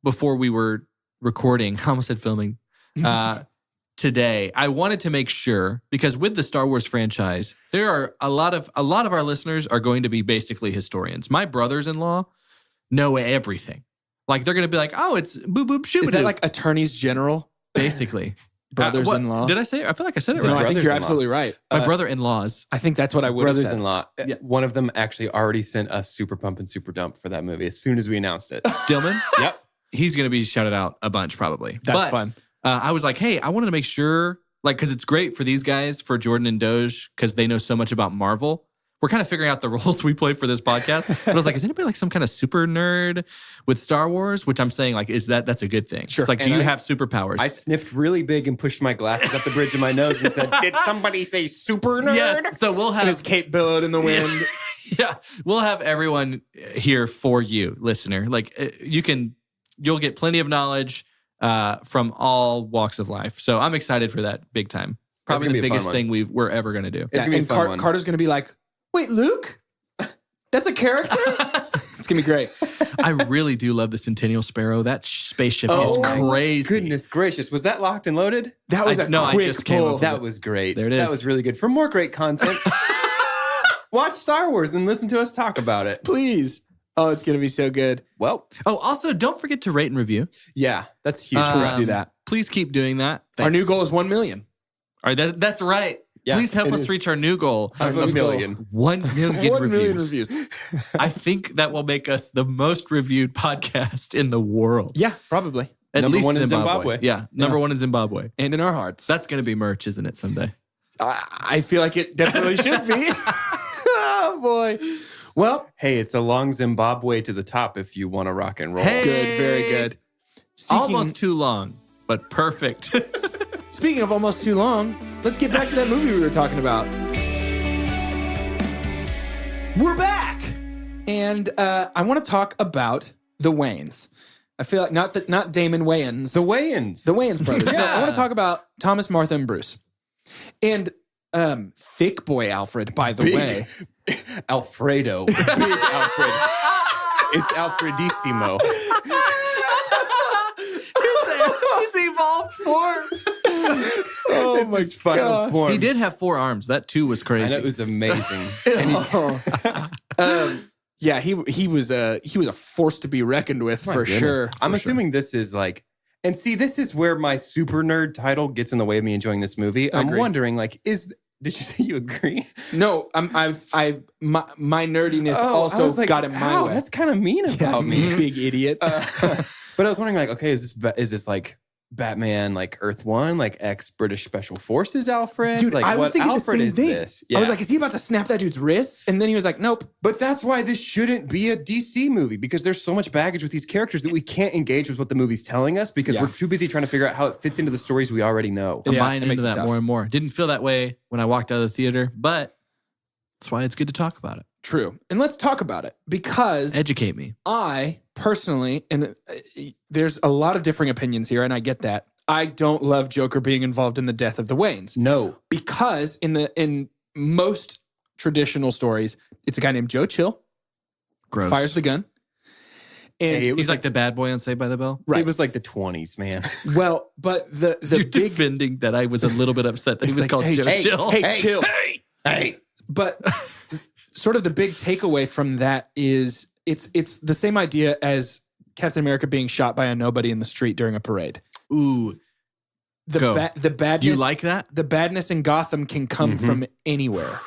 before we were recording. I almost said filming. Today, I wanted to make sure because with the Star Wars franchise, there are a lot of our listeners are going to be basically historians. My brothers-in-law know everything. Like they're going to be like, "Oh, it's boop boop shoo." Is that like attorneys general? basically Brothers-in-law? Did I say? I feel like I said it No, right. I think you're Brothers-in-law. absolutely right. My brother-in-laws. I think that's what I would have said. Brothers-in-law. Yeah. One of them actually already sent us Super Pump and Super Dump for that movie as soon as we announced it. Dillman. Yep. He's going to be shouted out a bunch probably. That's But, fun. I was like, hey, I wanted to make sure, like, because it's great for these guys, for Jordan and Doge, because they know so much about Marvel. We're kind of figuring out the roles we play for this podcast. But I was like, is anybody like some kind of super nerd with Star Wars? Which I'm saying, like, that's a good thing. Sure. It's like, do And you I have s- superpowers? I sniffed really big and pushed my glasses up the bridge of my nose and said, "Did somebody say super nerd?" Yes. So we'll And his have cape billowed in the wind. yeah, we'll have everyone here for you, listener. Like you'll get plenty of knowledge from all walks of life. So I'm excited for that big time. Probably gonna the be a fun biggest one. thing we're ever gonna do. It's gonna be a and fun one. Carter's going to be like, wait, Luke? That's a character? It's going to be great. I really do love the Centennial Sparrow. That spaceship Oh, is crazy. Goodness gracious. Was that locked and loaded? That was I quick just came pull. up with That was great. There it That is. was really good. For more great content, watch Star Wars and listen to us talk about it. Please. Oh, it's going to be so good. Well, Oh, also don't forget to rate and review. yeah, that's huge. for Um, us. do that. Please keep doing that. Our new Thanks. goal is 1 million. All right, that's right. Yeah, Please help it us is. reach our new goal Of a million. 1 million 1 million reviews. reviews. I think that will make us the most reviewed podcast in the world. Yeah, probably. At Number least one in Zimbabwe. Yeah, number one in Zimbabwe. And in our hearts. That's going to be merch, isn't it, someday? I feel like it definitely should be. Oh, boy. Well, Hey, it's a long Zimbabwe to the top if you want to rock and roll. Hey. good. Very good. Almost too long, but perfect. Speaking of almost too long, let's get back to that movie we were talking about. We're back, and I want to talk about the Wayans. I feel like not Damon Wayans, The Wayans. the Wayans brothers. Yeah. No, I want to talk about Thomas, Martha, and Bruce, and Thick Boy Alfred. By the way, Alfredo. Big Alfred. It's Alfredissimo. He's evolved form. oh It's his final form. He did have 4 arms. That too was crazy. And it was amazing. Yeah, he was a force to be reckoned with for Goodness. sure. I'm for assuming this is like, and see, this is where my super nerd title gets in the way of me enjoying this movie. I'm Agreed. wondering, like, did you say you agree? sure. No, my nerdiness I also was like, got in my "Ow, way. That's kind of mean about me. Big idiot. But I was wondering, like, okay, is this like Batman, like Earth One, like ex-British Special Forces Alfred? Dude, like, I was what thinking Alfred the same is thing. this? I was like, is he about to snap that dude's wrists? And then he was like, nope. But that's why this shouldn't be a DC movie because there's so much baggage with these characters that we can't engage with what the movie's telling us because Yeah. we're too busy trying to figure out how it fits into the stories we already know. I'm Yeah, buying it makes into it that tough. more and more. Didn't feel that way when I walked out of the theater, but that's why it's good to talk about it. True. And let's talk about it because Educate me. I personally, and there's a lot of differing opinions here, and I get that. I don't love Joker being involved in the death of the Waynes No. because in most traditional stories, it's a guy named Joe Chill, Gross. fires the gun. And Hey, it was He's like the bad boy on Saved by the Bell. Right. It was like the 20s, man. well, but the You're big defending that I was a little bit upset that he was like, called hey, Joe hey, Chill. hey, chill. Hey. But sort of the big takeaway from that is it's the same idea as Captain America being shot by a nobody in the street during a parade. Ooh, The Go. the badness you like that? the badness in Gotham can come Mhm. from anywhere.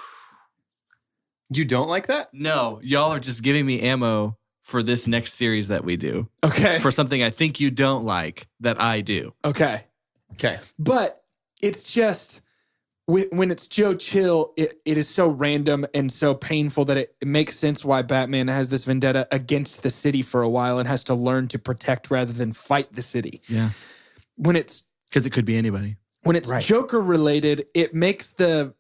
You don't like that? No, y'all are just giving me ammo for this next series that we do Okay. for something I think you don't like that I do. Okay. Okay. But it's just when it's Joe Chill, it is so random and so painful that it makes sense why Batman has this vendetta against the city for a while and has to learn to protect rather than fight the city. Yeah, When it's because it could be anybody. When it's Right. Joker related, it makes the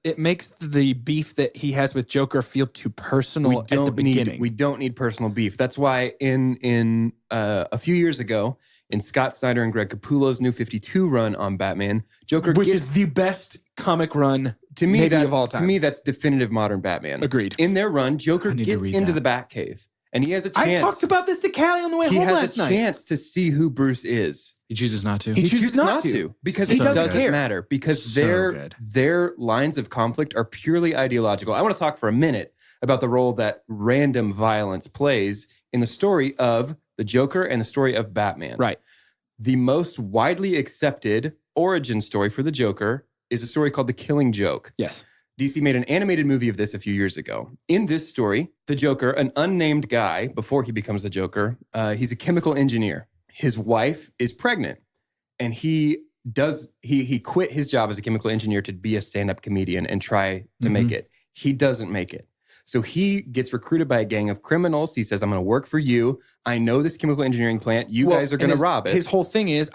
beef that he has with Joker feel too personal at the beginning. We don't need personal beef. That's why in a few years ago, in Scott Snyder and Greg Capullo's New 52 run on Batman, Joker Which gets is the best comic run to me maybe that's, of all time. To me, that's definitive modern Batman. Agreed. In their run, Joker I need to gets read into that. the Batcave, and he has a chance. I talked about this to Callie on the way he home has last a night. chance to see who Bruce is. He chooses not to. He chooses not to. because He it doesn't doesn't care. matter because So their good. their lines of conflict are purely ideological. I want to talk for a minute about the role that random violence plays in the story of the Joker and the story of Batman. Right. The most widely accepted origin story for the Joker is a story called The Killing Joke. Yes. DC made an animated movie of this a few years ago. In this story, the Joker, an unnamed guy before he becomes the Joker, he's a chemical engineer. His wife is pregnant, and he quit his job as a chemical engineer to be a stand-up comedian and try to make it. He doesn't make it. So he gets recruited by a gang of criminals. He says, I'm going to work for you. I know this chemical engineering plant. You Well, guys are and going to his- rob it. His whole thing is,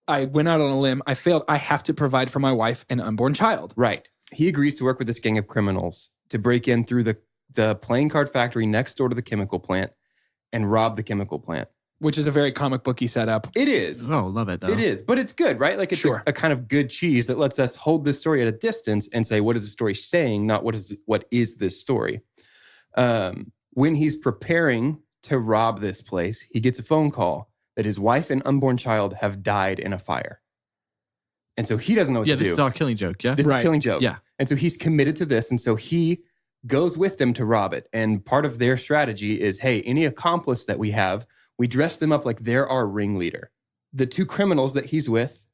I went out on a limb. I failed. I have to provide for my wife and unborn child. Right. He agrees to work with this gang of criminals to break in through the playing card factory next door to the chemical plant and rob the chemical plant. Which is a very comic booky setup. It is. Oh, love it though. It is. But it's good, right? Like it's Sure. a kind of good cheese that lets us hold this story at a distance and say, what is the story saying? Not what is this story? When he's preparing to rob this place, he gets a phone call that his wife and unborn child have died in a fire. And so he doesn't know what Yeah, to this do. is our Killing Joke. Yeah. This Right. is Killing Joke. Yeah. And so he's committed to this. And so he goes with them to rob it. And part of their strategy is, hey, any accomplice that we have, we dress them up like they're our ringleader. The two criminals that he's with,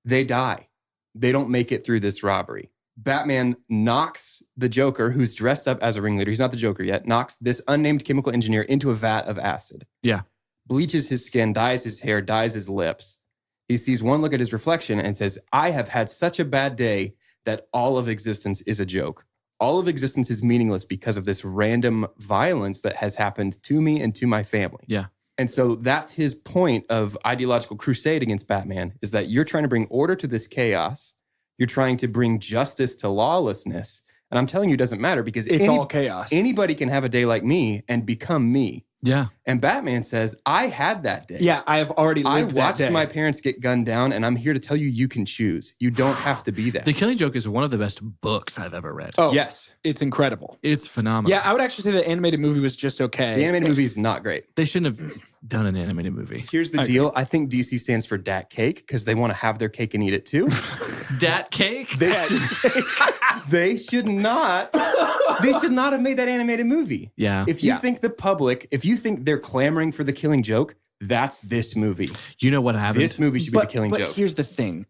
they die. They don't make it through this robbery. Batman knocks the Joker, who's dressed up as a ringleader, he's not the Joker yet, knocks this unnamed chemical engineer into a vat of acid. Yeah. Bleaches his skin, dyes his hair, dyes his lips. He sees one look at his reflection and says, I have had such a bad day that all of existence is a joke. All of existence is meaningless because of this random violence that has happened to me and to my family. Yeah. And so that's his point of ideological crusade against Batman, is that you're trying to bring order to this chaos. You're trying to bring justice to lawlessness. And I'm telling you, it doesn't matter because It's all chaos. anybody can have a day like me and become me. Yeah. And Batman says, I had that day. Yeah, I have already I lived that watched day. my parents get gunned down, and I'm here to tell you, you can choose. You don't have to be that. The Killing Joke is one of the best books I've ever read. Oh, Yes. it's incredible. It's phenomenal. Yeah, I would actually say the animated movie was just okay. The animated movie is not great. They shouldn't have done an animated movie. Here's the deal. I think DC stands for Dat Cake because they want to have their cake and eat it too. Dat Cake? They should not. They should not have made that animated movie. Yeah. If you think the public, if you think they're clamoring for the Killing Joke, that's this movie. You know what happened? This movie should be the Killing but Joke. here's the thing.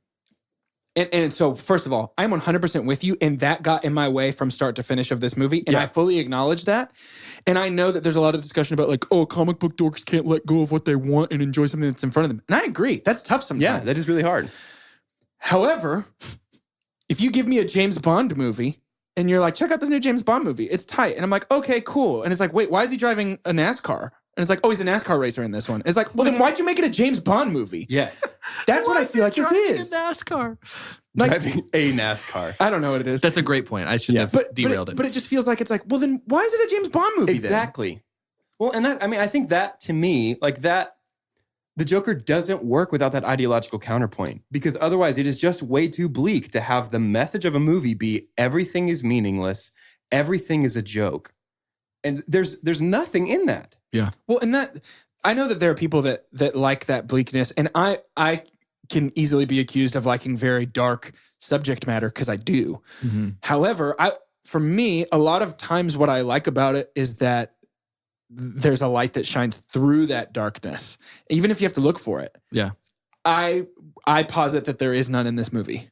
And so, first of all, I'm 100% with you, and that got in my way from start to finish of this movie, and Yeah. I fully acknowledge that. And I know that there's a lot of discussion about like, oh, comic book dorks can't let go of what they want and enjoy something that's in front of them. And I agree. That's tough sometimes. Yeah, that is really hard. However, if you give me a James Bond movie and you're like, check out this new James Bond movie, it's tight. And I'm like, okay, cool. And it's like, wait, why is he driving a NASCAR? And it's like, oh, he's a NASCAR racer in this one. It's like, well, then why'd you make it a James Bond movie? Yes. That's what I feel like this is. NASCAR. Like- Driving a NASCAR. I don't know what it is. That's a great point. I shouldn't have But derailed it. But it just feels like it's like, well, then why is it a James Bond movie Exactly. Well, and that, I mean, I think that to me, like that, the Joker doesn't work without that ideological counterpoint because otherwise it is just way too bleak to have the message of a movie be everything is meaningless, everything is a joke. And there's nothing in that. yeah. Well, and that, I know that there are people that like that bleakness, and I can easily be accused of liking very dark subject matter because I do. Mm-hmm. However, for me, a lot of times what I like about it is that there's a light that shines through that darkness, even if you have to look for it. Yeah. I posit that there is none in this movie.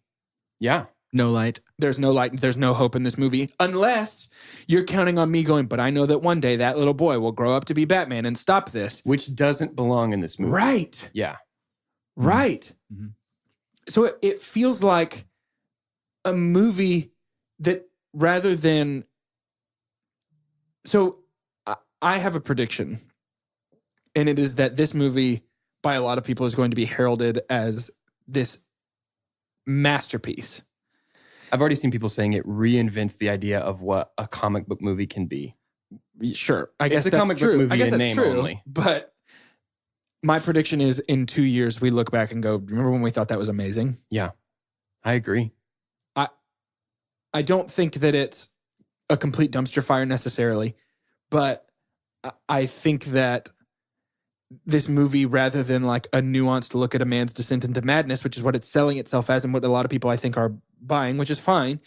Yeah. No light. There's no light, there's no hope in this movie, unless you're counting on me going, but I know that one day that little boy will grow up to be Batman and stop this. Which doesn't belong in this movie. Right. Yeah. Right. Mhm. So it feels like a movie that rather than. So I have a prediction, and it is that this movie, by a lot of people, is going to be heralded as this masterpiece. I've already seen people saying it reinvents the idea of what a comic book movie can be. Sure. I guess a that's comic book true. movie I guess in that's name true. only. But my prediction is in 2 years, we look back and go, remember when we thought that was amazing? Yeah, I agree. I don't think that it's a complete dumpster fire necessarily, but I think that this movie, rather than like a nuanced look at a man's descent into madness, which is what it's selling itself as and what a lot of people I think are buying, which is fine.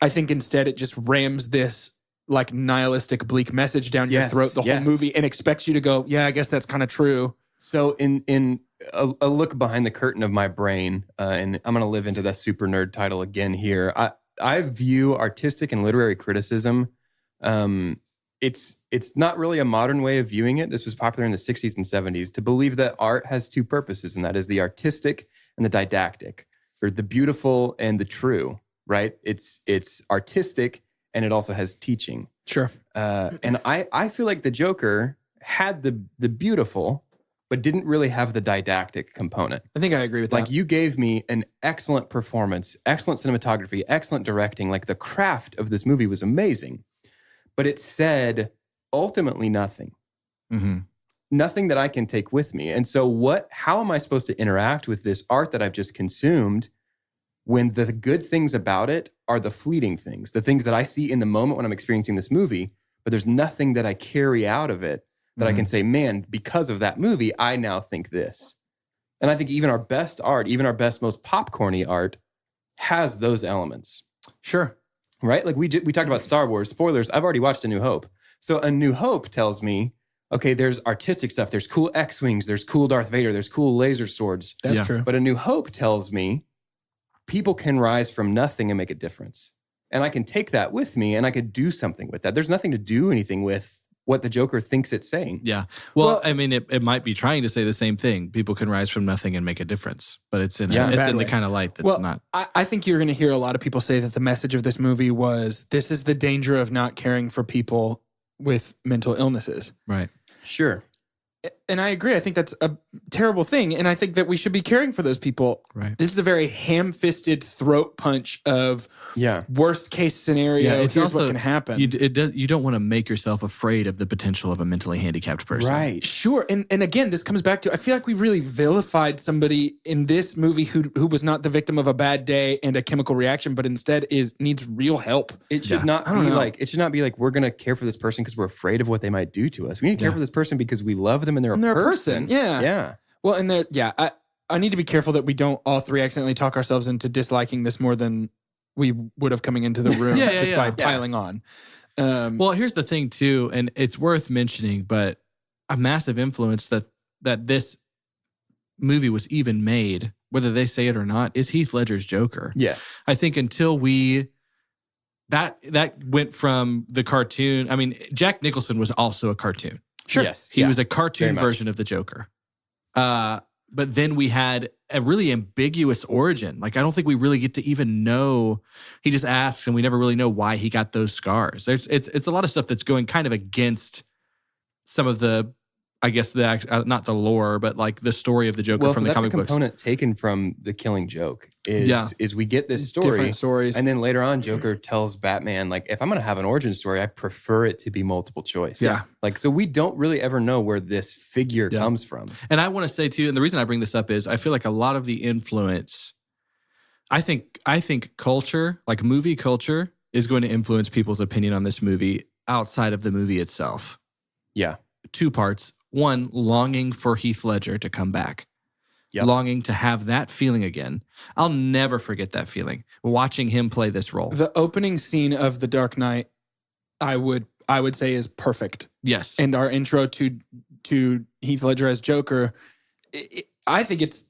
I think instead it just rams this like nihilistic, bleak message down your throat the whole movie and expects you to go, yeah, I guess that's kind of true. So in a look behind the curtain of my brain, and I'm going to live into that super nerd title again here. I view artistic and literary criticism. It's not really a modern way of viewing it. This was popular in the 60s and 70s to believe that art has two purposes, and that is the artistic and the didactic, or the beautiful and the true, right? It's artistic and it also has teaching. Sure. And I feel like the Joker had the beautiful, but didn't really have the didactic component. I think I agree with that. Like you gave me an excellent performance, excellent cinematography, excellent directing. Like the craft of this movie was amazing, but it said ultimately nothing. Mm-hmm. Nothing that I can take with me. And so how am I supposed to interact with this art that I've just consumed when the good things about it are the fleeting things, the things that I see in the moment when I'm experiencing this movie, but there's nothing that I carry out of it that I can say, man, because of that movie, I now think this. And I think even our best art, even our best, most popcorny art has those elements. Sure. Right? Like we talked about Star Wars. Spoilers, I've already watched A New Hope. So A New Hope tells me, okay, there's artistic stuff. There's cool X-Wings. There's cool Darth Vader. There's cool laser swords. That's true. But A New Hope tells me people can rise from nothing and make a difference. And I can take that with me and I could do something with that. There's nothing to do anything with what the Joker thinks it's saying. Yeah. Well, I mean, it might be trying to say the same thing. People can rise from nothing and make a difference, but it's in the kind of light that's not. I think you're going to hear a lot of people say that the message of this movie was, this is the danger of not caring for people with mental illnesses. Right. Sure. And I agree. I think that's a terrible thing. And I think that we should be caring for those people. Right. This is a very ham-fisted throat punch of worst case scenario. Yeah, Here's also, what can happen. You don't want to make yourself afraid of the potential of a mentally handicapped person. Right. Sure. And again, this comes back to, I feel like we really vilified somebody in this movie who was not the victim of a bad day and a chemical reaction, but instead needs real help. It should not be like we're going to care for this person because we're afraid of what they might do to us. We need to care for this person because we love them and they're a person. Yeah. Yeah. Well, and I need to be careful that we don't all three accidentally talk ourselves into disliking this more than we would have coming into the room by piling on. Well, here's the thing too, and it's worth mentioning, but a massive influence that this movie was even made, whether they say it or not, is Heath Ledger's Joker. Yes. I think until that went from the cartoon. I mean, Jack Nicholson was also a cartoon. Sure. Yes. He was a cartoon version of the Joker. But then we had a really ambiguous origin. Like, I don't think we really get to even know. He just asks, and we never really know why he got those scars. It's a lot of stuff that's going kind of against some of the, I guess, not the lore, but like the story of the Joker from the comic books. That's a component taken from The Killing Joke. Is we get this story, different stories, and then later on, Joker tells Batman, like, if I'm going to have an origin story, I prefer it to be multiple choice. Yeah. Like, so we don't really ever know where this figure comes from. And I want to say too, and the reason I bring this up is I feel like a lot of the influence, I think culture, like movie culture, is going to influence people's opinion on this movie outside of the movie itself. Yeah. 2 parts. 1, longing for Heath Ledger to come back. Yep. Longing to have that feeling again. I'll never forget that feeling, watching him play this role. The opening scene of The Dark Knight, I would say, is perfect. Yes. And our intro to Heath Ledger as Joker, I think it's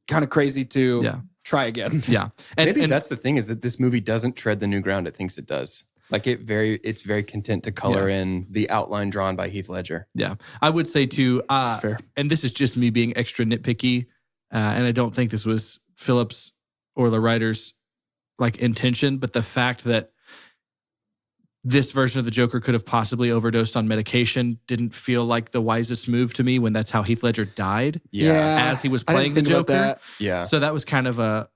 kind of crazy to try again. Yeah. Maybe that's the thing, is that this movie doesn't tread the new ground it thinks it does. Like it's very content to color in the outline drawn by Heath Ledger. Yeah. I would say too, That's fair. And this is just me being extra nitpicky, and I don't think this was Phillips or the writer's like intention, but the fact that this version of the Joker could have possibly overdosed on medication didn't feel like the wisest move to me when that's how Heath Ledger died Yeah. as he was playing the think about Joker. that. Yeah. So that was kind of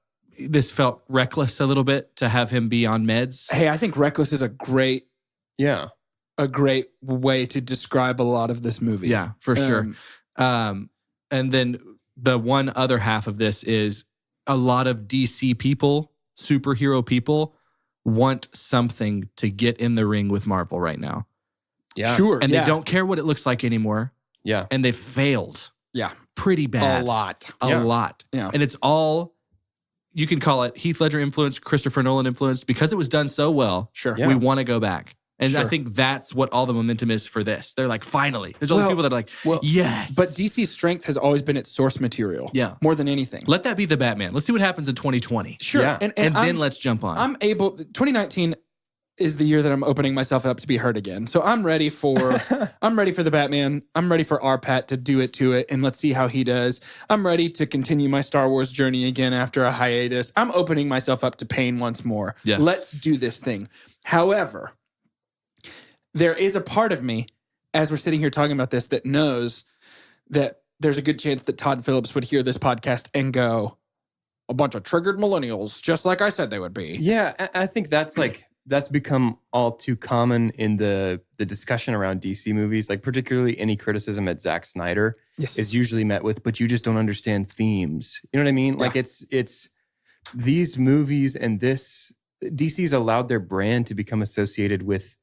this felt reckless a little bit to have him be on meds. Hey, I think reckless is a great Yeah. way to describe a lot of this movie. Yeah, for sure. And then the one other half of this is a lot of DC people, superhero people, want something to get in the ring with Marvel right now. Yeah. Sure. And yeah. they don't care what it looks like anymore. Yeah. And they failed Yeah. pretty bad. A lot. A lot. Yeah. And it's all, you can call it Heath Ledger influenced, Christopher Nolan influenced, because it was done so well. Sure. Yeah. We want to go back. And I Sure. think that's what all the momentum is for this. They're like, finally. There's all these Well- people that are like, well, yes. But DC's strength has always been its source material. Yeah. More than anything. let that be the Batman. Let's see what happens in 2020. Sure. Yeah. And And then I'm- let's jump on. 2019 is the year that I'm opening myself up to be hurt again. So I'm ready for the Batman. I'm ready for our Pat to do it to it, and let's see how he does. I'm ready to continue my Star Wars journey again after a hiatus. I'm opening myself up to pain once more. Yeah. Let's do this thing. However, there is a part of me, as we're sitting here talking about this, that knows that there's a good chance that Todd Phillips would hear this podcast and go, a bunch of triggered millennials, just like I said they would be. Yeah, I think that's that's become all too common in the discussion around DC movies. Like particularly any criticism at Zack Snyder Yes. is usually met with, but you just don't understand themes. You know what I mean? Like it's these movies and this DC's allowed their brand to become associated with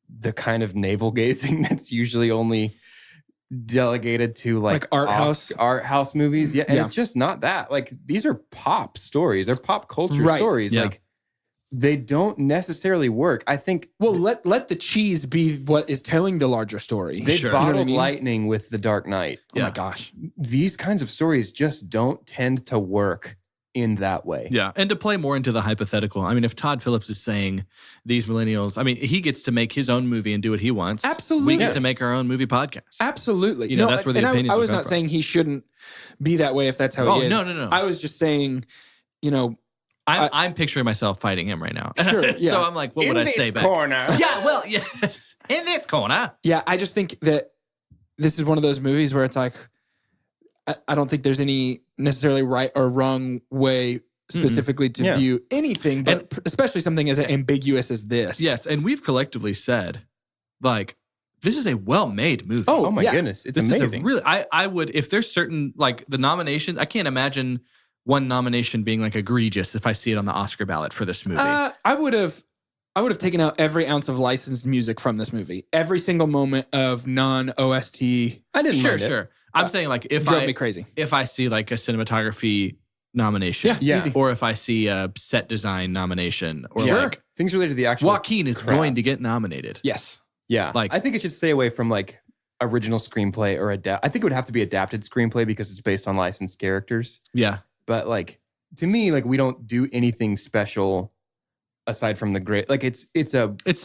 the kind of navel gazing that's usually only delegated to like art house movies. Yeah, and Yeah. it's just not that. Like these are pop stories. They're pop culture Right. stories. Yeah. Like they don't necessarily work. I think Well, let the cheese be what is telling the larger story. they Sure. You know what bottled I mean? lightning with The Dark Knight. Oh Yeah. my gosh. These kinds of stories just don't tend to work in that way. Yeah. And to play more into the hypothetical, I mean, if Todd Phillips is saying these millennials, I mean, he gets to make his own movie and do what he wants. Absolutely. We get to make our own movie podcast. Absolutely. You know, that's where the and opinions I will was come not from. saying he shouldn't be that way if that's how Oh, he is. no. I was just saying, you know, I'm picturing myself fighting him right now. Sure, yeah. So I'm like, what would I say back? corner. Yeah, well, yes. In this corner. yeah, I just think that this is one of those movies where it's like, I don't think there's any necessarily right or wrong way specifically to Yeah. view anything, but especially something as ambiguous as this. Yes. And we've collectively said, like, this is a well-made movie. Oh, Oh my yeah. goodness, it's This is a amazing. really, I would, if there's certain, like the nominations, I can't imagine one nomination being like egregious if I see it on the Oscar ballot for this movie. I would have taken out every ounce of licensed music from this movie. Every single moment of non-OST I didn't sure, mind it. sure. I'm saying like if drove me crazy. if I see like a cinematography nomination, Yeah, easy. or if I see a set design nomination, or Yeah. like Things related to the actual Joaquin is craft. going to get nominated. Yes. Yeah, Like- I think it should stay away from like original screenplay or adapt. I think it would have to be adapted screenplay because it's based on licensed characters. Yeah, But like to me, like we don't do anything special aside from the great. Like it's it's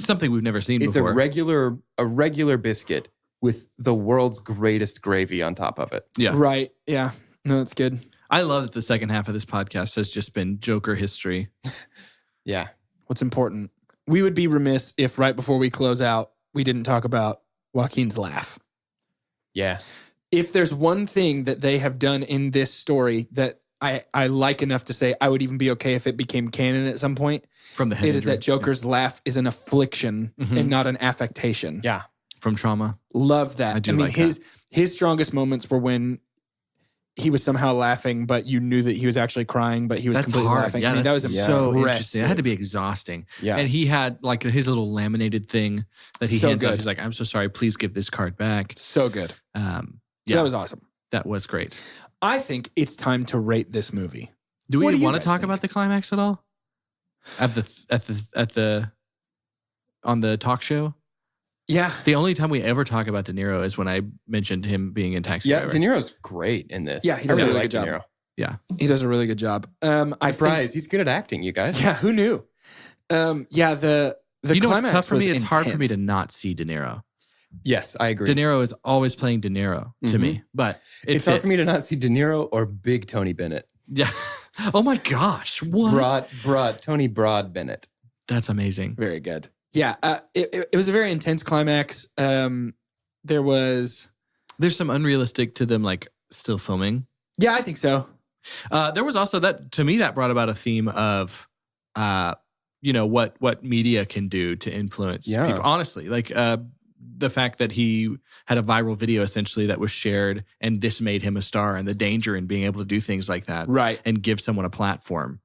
something we've never seen a before. regular biscuit with the world's greatest gravy on top of it. Yeah, Right. Yeah. No, that's good. I love that the second half of this podcast has just been Joker history. Yeah, What's important? We would be remiss if right before we close out, we didn't talk about Joaquin's laugh. yeah, If there's one thing that they have done in this story that I like enough to say I would even be okay if it became canon at some point, From the head it is injury. that Joker's laugh is an affliction Mhm. and not an affectation. yeah. From trauma. Love that. I do mean, like his strongest moments were when he was somehow laughing, but you knew that he was actually crying, but he was That's completely hard. laughing. Yeah, I mean, that that's was so impressive. interesting. That had to be exhausting. Yeah. And he had like his little laminated thing that he So hands out. good. He's like, "I'm so sorry. Please give this card back." So good. So Yeah, that was awesome. that was great. I think it's time to rate this movie. Do we What do you want to guys talk think? about the climax at all? At the on the talk show? Yeah. The only time we ever talk about De Niro is when I mentioned him being in Taxi Yeah, Driver. De Niro's great in this. Yeah, he I does a really really like good De job. Niro. He does a really good job. I Surprise, he's good at acting, you guys. think, yeah, who knew? Yeah, the you know what's climax tough for was me? It's hard for me intense. to not see De Niro. Yes, I agree. De Niro is always playing De Niro to Mhm. me, but It's hard for me to fits. not see De Niro or Big Tony Bennett. Yeah. Oh my gosh! What? Tony Broad Bennett. That's amazing. Very good. Yeah, it was a very intense climax. There was, There's some unrealistic to them, like still filming. yeah, I think so. There was also that, to me, that brought about a theme of, what media can do to influence people. Honestly, like the fact that he had a viral video essentially that was shared, and this made him a star, and the danger in being able to do things like that, Right. and give someone a platform,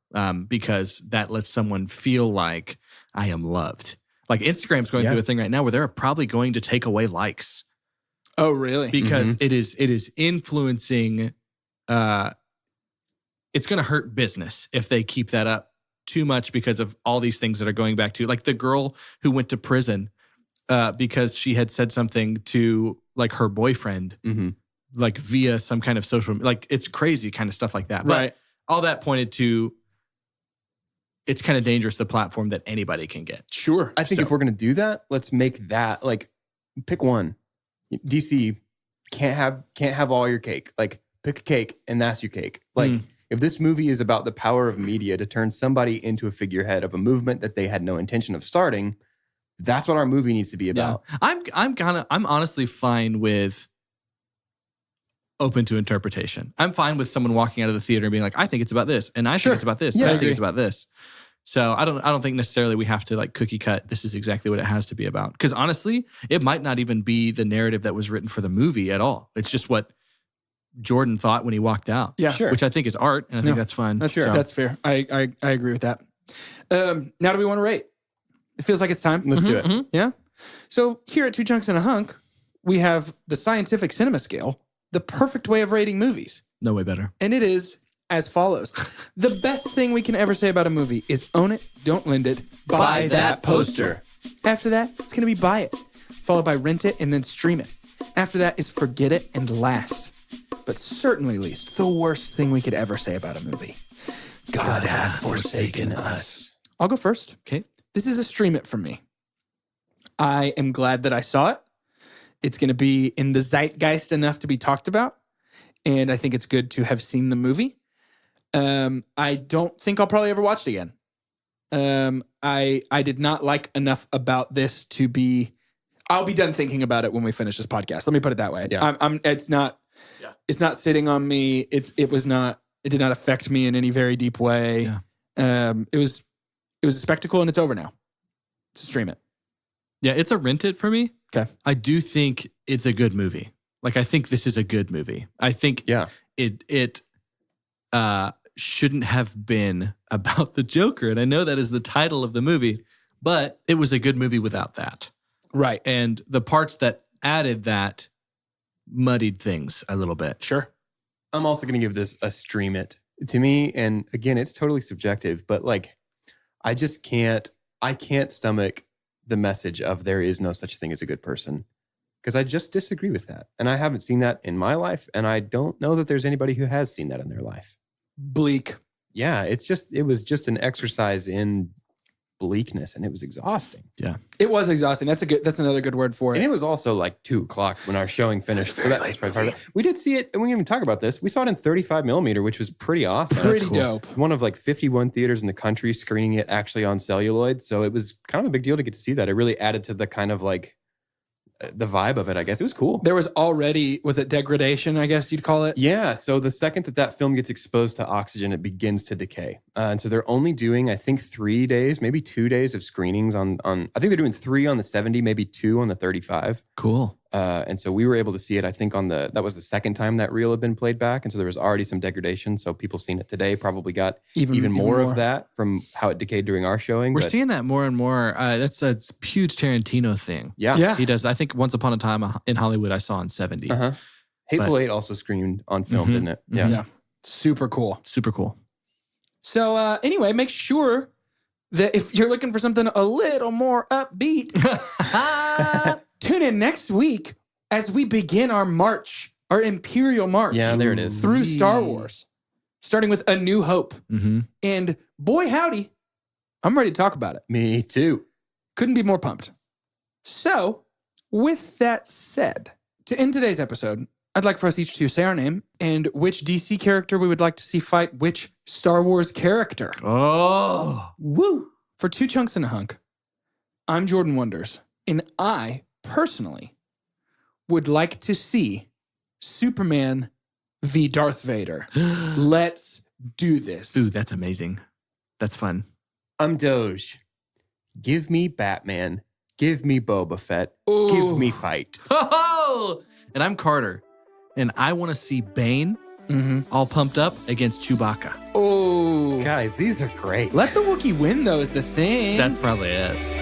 because that lets someone feel like I am loved. Like Instagram's going through a thing right now where they're probably going to take away likes. Oh, really? Because it is influencing. It's going to hurt business if they keep that up too much because of all these things that are going back to, like the girl who went to prison because she had said something to like her boyfriend, like via some kind of social, like it's crazy kind of stuff like that. Right. But all that pointed to, it's kind of dangerous, the platform that anybody can get. Sure. I think if we're going to do that, let's make that like, pick one. DC can't have all your cake. Like pick a cake and that's your cake. Like if this movie is about the power of media to turn somebody into a figurehead of a movement that they had no intention of starting, that's what our movie needs to be about. I'm honestly fine with open to interpretation. I'm fine with someone walking out of the theater and being like, I think it's about this, and I think it's about this, and I think it's about this. So I don't think necessarily we have to like cookie cut, this is exactly what it has to be about. Because honestly, it might not even be the narrative that was written for the movie at all. It's just what Jordan thought when he walked out. Yeah. Sure. Which I think is art, and I think that's fun. That's fair. That's fair. I agree with that. Now do we want to rate? It feels like it's time. Let's do it. Yeah. So here at Two Chunks and a Hunk, we have the scientific cinema scale, the perfect way of rating movies. No way better. And it is as follows. The best thing we can ever say about a movie is own it, don't lend it, buy that poster. After that, it's going to be buy it, followed by rent it and then stream it. After that is forget it and last. But certainly least, the worst thing we could ever say about a movie. God hath forsaken us. I'll go first. Okay. This is a stream it from me. I am glad that I saw it. It's going to be in the zeitgeist enough to be talked about. And I think it's good to have seen the movie. I don't think I'll probably ever watch it again. I did not like enough about this to be, I'll be done thinking about it when we finish this podcast. Let me put it that way. Yeah. It's not sitting on me. It did not affect me in any very deep way. Yeah. It was a spectacle and it's over now. So stream it. Yeah, it's a rent it for me. Okay. I do think it's a good movie. Like, I think this is a good movie. I think it shouldn't have been about the Joker. And I know that is the title of the movie, but it was a good movie without that. Right. And the parts that added that muddied things a little bit. Sure. I'm also going to give this a stream it to me. And again, it's totally subjective, but like, I can't stomach the message of there is no such thing as a good person, because I just disagree with that. And I haven't seen that in my life. And I don't know that there's anybody who has seen that in their life. Bleak. Yeah. It was just an exercise in bleakness, and it was exhausting. Yeah. It was exhausting. That's another good word for And it. it was also like 2:00 when our showing finished. So that was probably part of it. We did see it, and we didn't even talk about this. We saw it in 35 millimeter, which was pretty awesome. Pretty dope. One of like 51 theaters in the country screening it actually on celluloid. So it was kind of a big deal to get to see that. It really added to the kind of like the vibe of it, I guess. It was cool. There was it degradation, I guess you'd call it? Yeah. So the second that film gets exposed to oxygen, it begins to decay. And so they're only doing, I think, 3 days, maybe 2 days of screenings on I think they're doing 3 on the 70, maybe 2 on the 35. Cool. And so we were able to see it, I think, that was the second time that reel had been played back. And so there was already some degradation. So people seeing it today probably got even more of that from how it decayed during our showing. We're seeing that more and more. That's a huge Tarantino thing. Yeah. He does. I think Once Upon a Time in Hollywood I saw on 70. Hateful Eight also screened on film, didn't it? Yeah. Super cool. Super cool. So anyway, make sure that if you're looking for something a little more upbeat, tune in next week as we begin our Imperial March. Yeah, there it is. Through Star Wars, starting with A New Hope. Mm-hmm. And boy, howdy, I'm ready to talk about it. Me too. Couldn't be more pumped. So, with that said, to end today's episode, I'd like for us each to say our name and which DC character we would like to see fight which Star Wars character. Oh. Woo! For Two Chunks and a Hunk, I'm Jordan Wonders, and I, personally, would like to see Superman v. Darth Vader. Let's do this. Ooh, that's amazing. That's fun. I'm Doge. Give me Batman. Give me Boba Fett. Ooh. Give me fight. Oh, and I'm Carter, and I want to see Bane all pumped up against Chewbacca. Oh. Guys, these are great. Let the Wookiee win, though, is the thing. That's probably it.